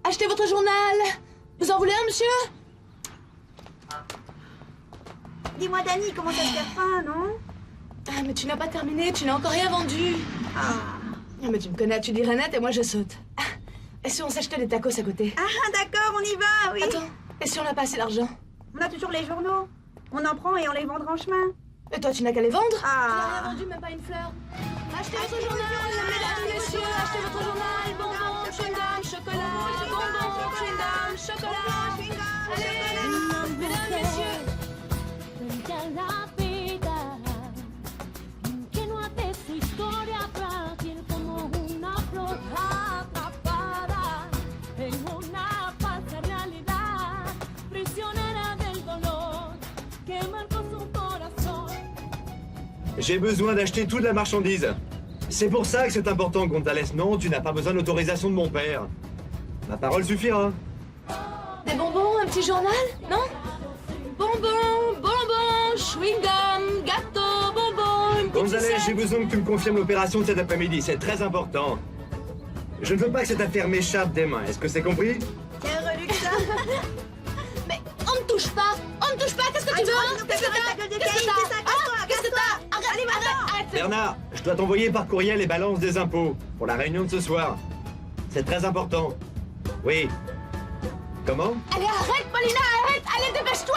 Achetez votre journal. Vous en voulez un, monsieur? Dis-moi, Dani, comment ça se fait faim, non? Ah, mais tu n'as pas terminé, tu n'as encore rien vendu. Ah, Mais tu me connais, tu dis Renette et moi je saute. Ah, et si on s'achetait des tacos à côté? d'accord, on y va, oui. Attends, et si on n'a pas assez d'argent? On a toujours les journaux. On en prend et on les vendra en chemin. Et toi, tu n'as qu'à les vendre? Ah. Tu n'as rien vendu, même pas une fleur. Achetez votre journal, mesdames, messieurs, achetez votre journal. Bonbons, chewing-gum, chocolat, bonbons, chewing-gum, chocolat. Allez, mesdames, messieurs. Frente a la vida, que no hace su historia frágil como una flor atrapada en una falsa realidad, prisionera del dolor que marcó J'ai besoin d'acheter toute la marchandise. C'est pour ça que c'est important, Gonzalez. Non, tu n'as pas besoin d'autorisation de mon père. Ma parole suffira. Des bonbons, un petit journal, non? Bonbons, bonbons, chewing-gum, gâteau, bonbons, une petite Gonzalez, sucette. j'ai besoin que tu me confirmes l'opération de cet après-midi. C'est très important. Je ne veux pas que cette affaire m'échappe des mains. Est-ce que c'est compris? Quel relux ça. Mais on ne touche pas, qu'est-ce que tu veux hein? Qu'est-ce que t'as? Qu'est-ce que t'as? Qu'est-ce que t'as? Arrête. Bernard, je dois t'envoyer par courriel les balances des impôts pour la réunion de ce soir. C'est très important. Oui. Comment? Allez, arrête, Paulina, arrête. Allez, dépêche-toi.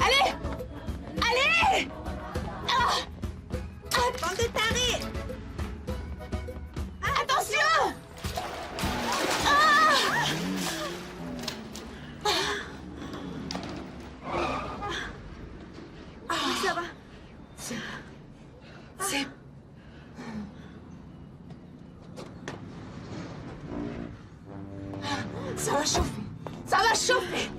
Allez. Bande de tarés. Attention. Ça va. C'est... Ça va chauffer. Ça va chauffer.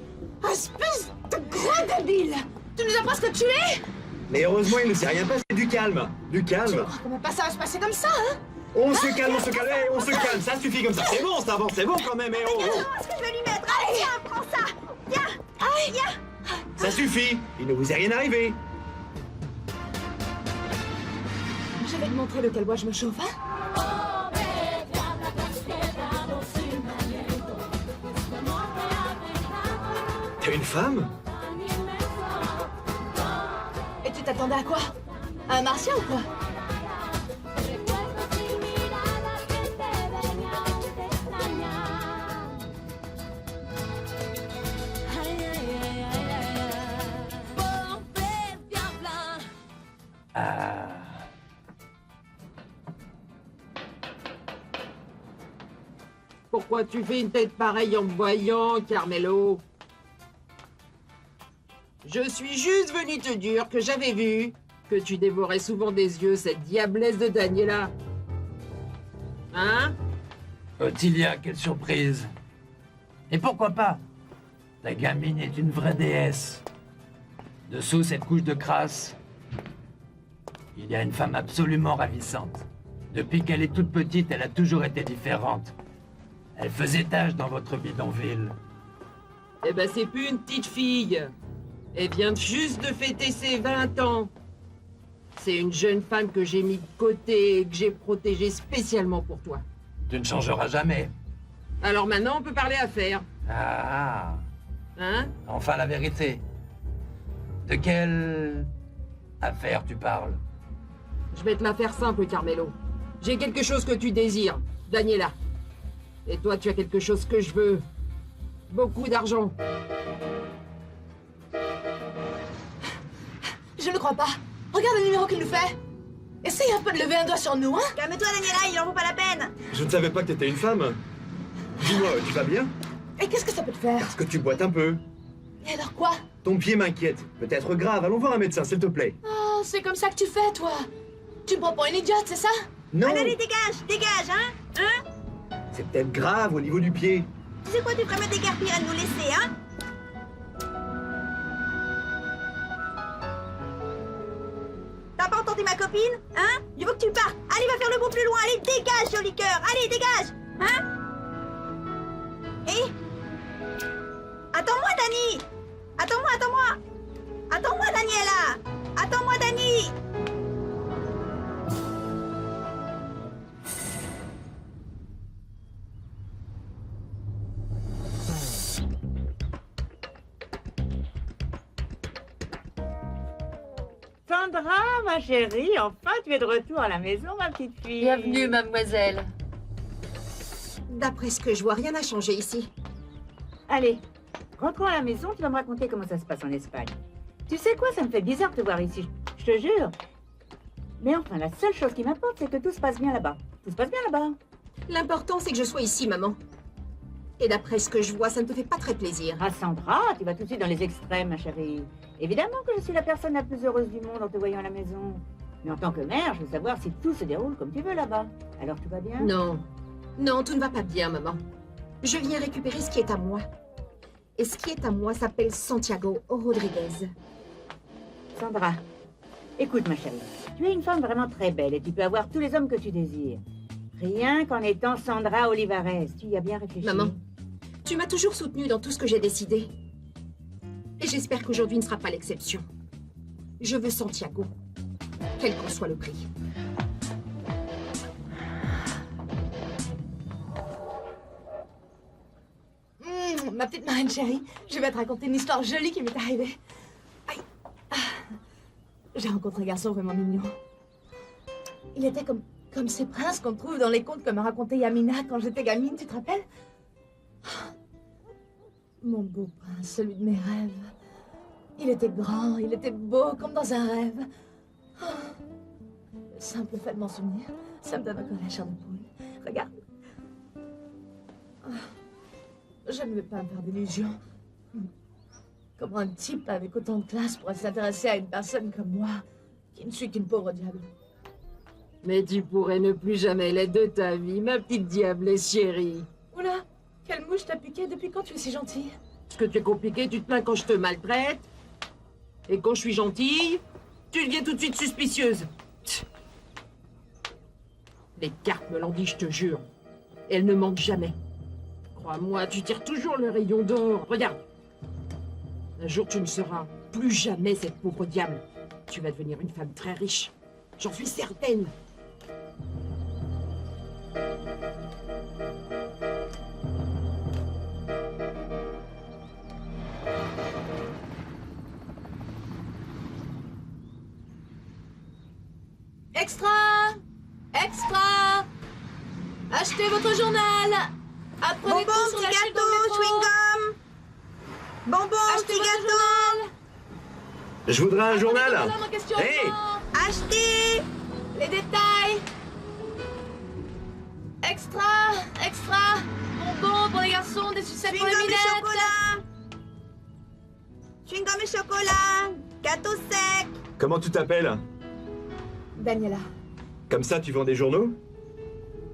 Espèce de gros débile. Tu nous as presque tués. Mais heureusement, il ne s'est rien passé. Du calme. Du calme. Comment pas ça va se passer comme ça, hein? On se calme, on se calme. Hey, on se calme. Ça suffit comme ça. C'est bon, ça avance. C'est bon quand même. Eh, oh, oh. Comment est-ce que je vais lui mettre? Allez, tiens, prends ça. Viens. Viens. Ça suffit. Il ne vous est rien arrivé. Je vais te montrer de quel bois je me chauffe, hein? T'es une femme? Et tu t'attendais à quoi? À un martien ou quoi? Pourquoi tu fais une tête pareille en me voyant, Carmelo? Je suis juste venu te dire que j'avais vu que tu dévorais souvent des yeux cette diablesse de Daniela. Hein? Ottilia, quelle surprise! Et pourquoi pas? Ta gamine est une vraie déesse. Dessous cette couche de crasse, il y a une femme absolument ravissante. Depuis qu'elle est toute petite, elle a toujours été différente. Elle faisait tâche dans votre bidonville. Eh ben, c'est plus une petite fille. Elle vient juste de fêter ses 20 ans. C'est une jeune femme que j'ai mis de côté et que j'ai protégée spécialement pour toi. Tu ne changeras jamais. Alors maintenant, on peut parler affaires. Ah, Hein? enfin la vérité. De quelle affaire tu parles? Je vais te la faire simple, Carmelo. J'ai quelque chose que tu désires, Daniela. Et toi, tu as quelque chose que je veux. Beaucoup d'argent. Je ne crois pas. Regarde le numéro qu'il nous fait. Essaye un peu de lever un doigt sur nous, hein? Calme-toi, Daniela, il en vaut pas la peine. Je ne savais pas que t'étais une femme. Dis-moi, tu vas bien? Et qu'est-ce que ça peut te faire? Parce que tu boites un peu. Et alors quoi? Ton pied m'inquiète. Peut-être grave. Allons voir un médecin, s'il te plaît. Oh, c'est comme ça que tu fais, toi. Tu me prends pour une idiote, c'est ça? Non, Allez, dégage, hein? Hein? c'est peut-être grave au niveau du pied. Tu sais quoi, tu ferais mieux déguerpir à nous laisser, hein? T'as pas entendu ma copine? Hein? Il faut que tu partes. Allez, va faire le bout plus loin. Allez, dégage, joli cœur. Allez, dégage. Hein? Et? Attends-moi, Dani. Attends-moi. Attends-moi, Daniela. Attends-moi, Dani. Sandra, ma chérie, enfin tu es de retour à la maison, ma petite fille. Bienvenue, mademoiselle. D'après ce que je vois, rien n'a changé ici. Allez, rentrons à la maison, tu vas me raconter comment ça se passe en Espagne. Tu sais quoi, ça me fait bizarre de te voir ici, je te jure. Mais enfin, la seule chose qui m'importe, c'est que tout se passe bien là-bas. Tout se passe bien là-bas. L'important, c'est que je sois ici, maman. Et d'après ce que je vois, ça ne te fait pas très plaisir. Ah, Sandra, tu vas tout de suite dans les extrêmes, ma chérie. Évidemment que je suis la personne la plus heureuse du monde en te voyant à la maison. Mais en tant que mère, je veux savoir si tout se déroule comme tu veux là-bas. Alors tout va bien? Non. Non, tout ne va pas bien, maman. Je viens récupérer ce qui est à moi. Et ce qui est à moi s'appelle Santiago Rodriguez. Sandra, écoute, ma chérie. Tu es une femme vraiment très belle et tu peux avoir tous les hommes que tu désires. Rien qu'en étant Sandra Olivares. Tu y as bien réfléchi. Maman, tu m'as toujours soutenue dans tout ce que j'ai décidé. Et j'espère qu'aujourd'hui ne sera pas l'exception. Je veux Santiago, quel qu'en soit le prix. Ma petite marraine chérie, je vais te raconter une histoire jolie qui m'est arrivée. Aïe. Ah. J'ai rencontré un garçon vraiment mignon. Il était comme ces princes qu'on trouve dans les contes que m'a raconté Yamina quand j'étais gamine, tu te rappelles? Mon beau prince, celui de mes rêves. Il était grand, il était beau, comme dans un rêve. Le simple fait de m'en souvenir, ça me donne encore la chair de poule. Regarde. Je ne vais pas me faire d'illusions. Comment un type avec autant de classe pourrait s'intéresser à une personne comme moi, qui ne suis qu'une pauvre diable? Mais tu pourrais ne plus jamais l'être de ta vie, ma petite diablée chérie. Oula, quelle mouche t'a piqué? Depuis quand tu es si gentille? Parce que tu es compliqué, tu te plains quand je te maltraite. Et quand je suis gentille, tu deviens tout de suite suspicieuse. Tch. Les cartes me l'ont dit, je te jure. Elles ne manquent jamais. Crois-moi, tu tires toujours le rayon d'or. Regarde. Un jour, tu ne seras plus jamais cette pauvre diable. Tu vas devenir une femme très riche. J'en suis certaine. Extra! Extra! Achetez votre journal! Apprenez Bonbon, tout sur la petit chute gâteau, dans le métro. chewing-gum. Bonbon, Achetez petit votre gâteau. journal! Je voudrais un journal. Voilà mon questionnement. Hey! Achetez. Les détails! Extra! Extra! Bonbons pour les garçons, des sucettes pour les Chewing-gum et minettes! chocolat. Chewing-gum et chocolat. Gâteau sec. Comment tu t'appelles? Daniela. Comme ça, tu vends des journaux?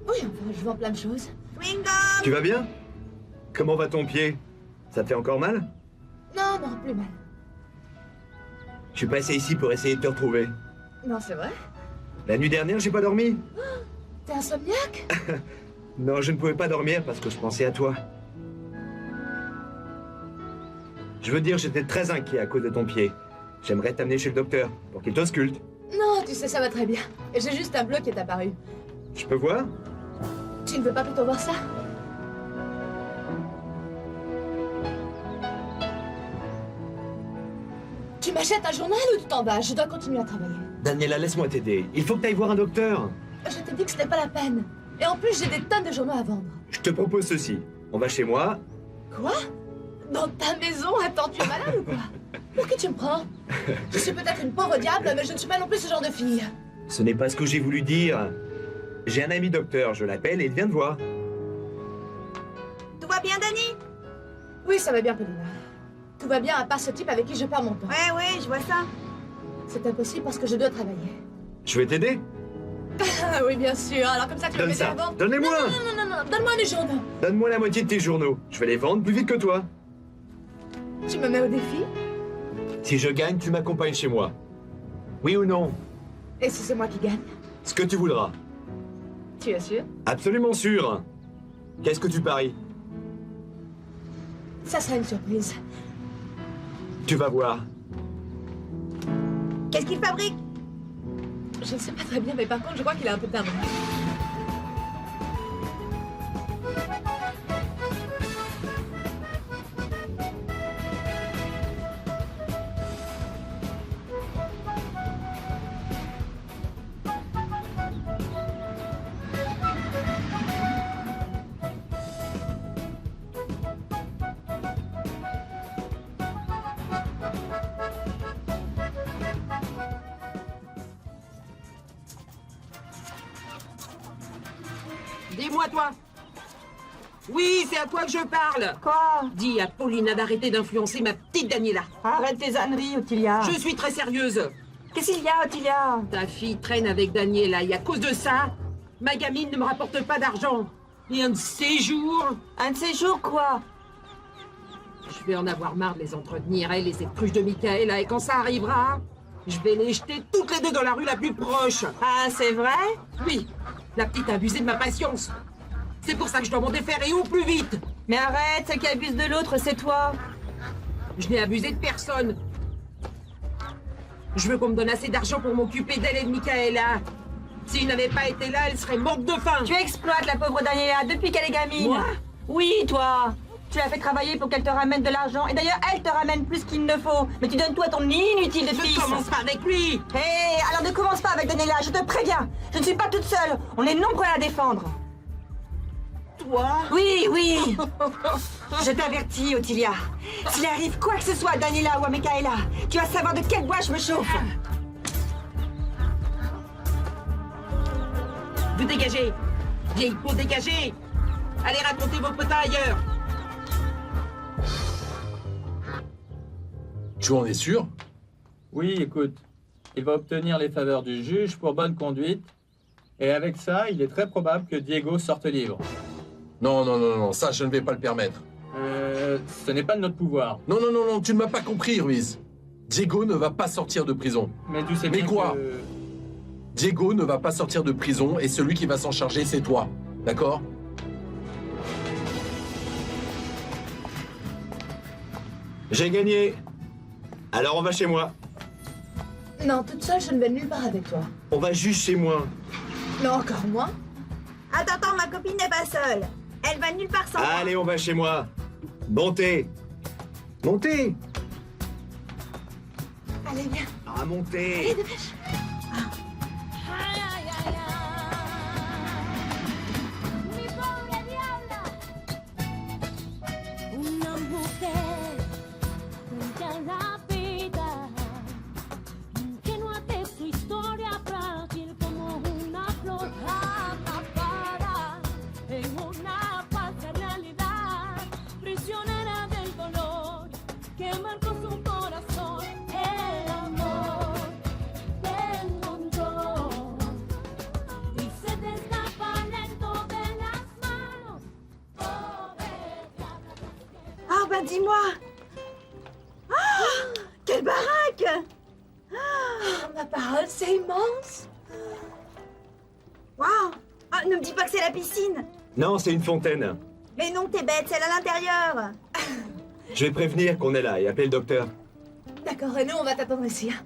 Oui, enfin, je vends plein de choses. Chewing-gum. Tu vas bien? Comment va ton pied? Ça te fait encore mal? Non, non, plus mal. Je suis passé ici pour essayer de te retrouver. Non, c'est vrai? La nuit dernière, j'ai pas dormi. T'es insomniaque? Non, je ne pouvais pas dormir parce que je pensais à toi. Je veux dire, j'étais très inquiet à cause de ton pied. J'aimerais t'amener chez le docteur pour qu'il t'ausculte. Non, tu sais, ça va très bien. Et j'ai juste un bleu qui est apparu. Je peux voir? Tu ne veux pas plutôt voir ça? Tu m'achètes un journal ou tu t'en vas? Je dois continuer à travailler. Daniela, laisse-moi t'aider. Il faut que tu aille voir un docteur. Je t'ai dit que c'était pas la peine. Et en plus, j'ai des tonnes de journaux à vendre. Je te propose ceci. On va chez moi. Quoi? Dans ta maison? Attends, tu es malade ou quoi? Pour qui tu me prends? Je suis peut-être une pauvre diable, mais je ne suis pas non plus ce genre de fille. Ce n'est pas ce que j'ai voulu dire. J'ai un ami docteur, je l'appelle et il vient te voir. Tout va bien, Dani? Oui, ça va bien, Paulina. Tout va bien à part ce type avec qui je perds mon temps. Ouais, je vois ça. C'est impossible parce que je dois travailler. Je vais t'aider. Ah oui, bien sûr. Alors comme ça, tu Donne me mets ça. à vendre. Donne-les-moi. Non. Donne-moi mes journaux. Donne-moi la moitié de tes journaux. Je vais les vendre plus vite que toi. Tu me mets au défi? Si je gagne, tu m'accompagnes chez moi. Oui ou non? Et si c'est moi qui gagne? Ce que tu voudras. Tu es sûr? Absolument sûr. Qu'est-ce que tu paries? Ça sera une surprise. Tu vas voir. Qu'est-ce qu'il fabrique? Je ne sais pas très bien, mais par contre, je crois qu'il a un peu de timbre. Dis-moi, toi. Oui, c'est à toi que je parle. Quoi? Dis à Paulina d'arrêter d'influencer ma petite Daniela. Arrête tes âneries, Ottilia. Je suis très sérieuse. Qu'est-ce qu'il y a, Ottilia? Ta fille traîne avec Daniela et à cause de ça, ma gamine ne me rapporte pas d'argent. Et un de ces jours... Un de ces jours, quoi? Je vais en avoir marre de les entretenir, elle et cette cruche de Michaela, et quand ça arrivera, Je vais les jeter toutes les deux dans la rue la plus proche. Ah, c'est vrai? Oui, la petite a abusé de ma patience. C'est pour ça que je dois m'en défaire et au plus vite. Mais arrête, celle qui abuse de l'autre, c'est toi. Je n'ai abusé de personne. Je veux qu'on me donne assez d'argent pour m'occuper d'elle et de Michaela. S'il n'avait pas été là, elle serait morte de faim. Tu exploites la pauvre Daniela depuis qu'elle est gamine. Moi? Oui, toi. Tu l'as fait travailler pour qu'elle te ramène de l'argent. Et d'ailleurs, elle te ramène plus qu'il ne faut. Mais tu donnes tout à ton inutile de fils. Ne commence pas avec lui. Hé, alors ne commence pas avec Daniela, je te préviens. Je ne suis pas toute seule. On est nombreux à la défendre. Toi? Oui, oui. Je t'avertis, Ottilia. S'il arrive quoi que ce soit à Daniela ou à Michaela, tu vas savoir de quel bois je me chauffe. Vous dégagez. Vieille peau, dégagez. Allez raconter vos potins ailleurs. Tu en es sûr? Oui, écoute, il va obtenir les faveurs du juge pour bonne conduite, et avec ça, il est très probable que Diego sorte libre. Non, non, non, non, ça je ne vais pas le permettre. Ce n'est pas de notre pouvoir. Non, non, non, non, tu ne m'as pas compris, Ruiz. Diego ne va pas sortir de prison. Mais tu sais Mais bien quoi que... Diego ne va pas sortir de prison et celui qui va s'en charger, c'est toi. D'accord? J'ai gagné. Alors on va chez moi. Non, toute seule, je ne vais nulle part avec toi. On va juste chez moi. Non, encore moins. Attends, attends, ma copine n'est pas seule. Elle va nulle part sans moi. Allez, on va chez moi. Montez. Montez. Allez, viens. Ah, montez. Allez, dépêche. Mi pobre diabla, una mujer tan rápida, ingenua de su historia frágil como una flor atrapada en una falsa realidad, prisionera del dolor que marcó su corazón, el amor te encontró y se te escapa lento de las manos. Ah ben dis-moi. Ah, quelle baraque. Oh, ma parole, c'est immense. Waouh. Ah, ne me dis pas que c'est la piscine. Non, c'est une fontaine. Mais non, t'es bête, c'est à l'intérieur. Je vais prévenir qu'on est là et appeler le docteur. D'accord, et nous, on va t'attendre ici. Hein.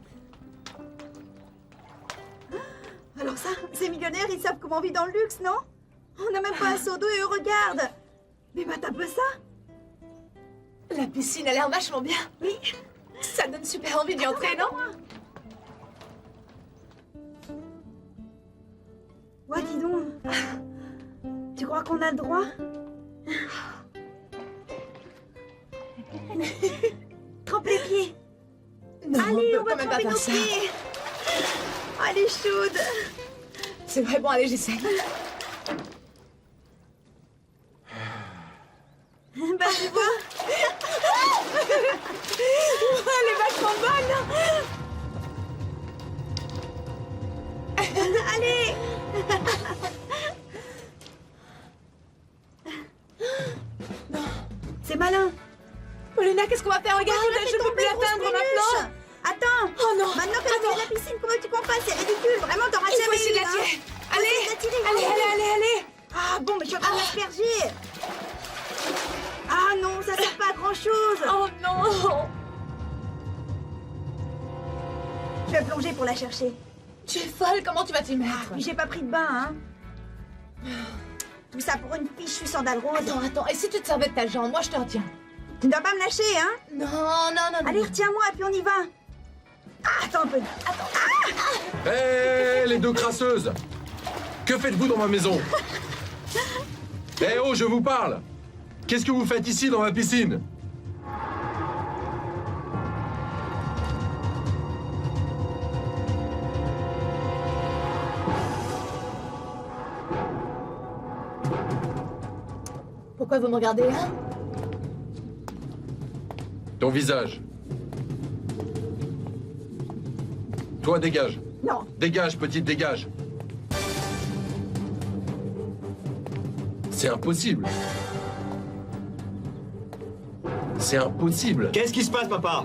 Alors ça, ces millionnaires, ils savent comment on vit dans le luxe, non? On n'a même pas un seau d'eau et eux regardent. Mais mate un peu ça. La piscine a l'air vachement bien. Oui. Ça donne super envie d'y entrer, non? Ouais, dis donc. Tu crois qu'on a le droit? Trempe les pieds. Non, Allez, on on peut va quand même pas tremper faire nos ça. pieds. Oh, elle est chaude. C'est vrai, bon, allez, j'essaye. Bah, tu vois. Elle est vachement bonne. Allez. C'est malin. Paulina, qu'est-ce qu'on va faire? Regarde, Tu l'as fait je peux tomber, plus grosse atteindre Minus. maintenant. Attends. Oh non. Maintenant que tu es à la piscine, comment tu comprends? C'est ridicule. Vraiment, t'auras Il faut jamais essayer de eu, la hein. tirer. Faut Allez, essayer de la tirer, allez, vraiment. allez, allez, allez. Ah bon, mais je suis en train de l'asperger. Ah non, ça sert pas à grand chose. Oh non. Je vais plonger pour la chercher. Tu es folle, comment tu vas t'y mettre? Puis j'ai pas pris de bain, hein. Tout ça pour une fichue sandale rose. Attends, attends, et si tu te servais de ta jambe? Moi, je te retiens. Tu ne dois pas me lâcher, hein. Non, non, non, non. Allez, retiens-moi et puis on y va. Ah, attends un peu. Attends. Hé, les deux crasseuses! Que faites-vous dans ma maison? Eh oh, je vous parle! Qu'est-ce que vous faites ici dans ma piscine? Pourquoi vous me regardez, hein? Ton visage. Toi, dégage. Non. Dégage, petite, dégage. C'est impossible. C'est impossible. Qu'est-ce qui se passe, papa?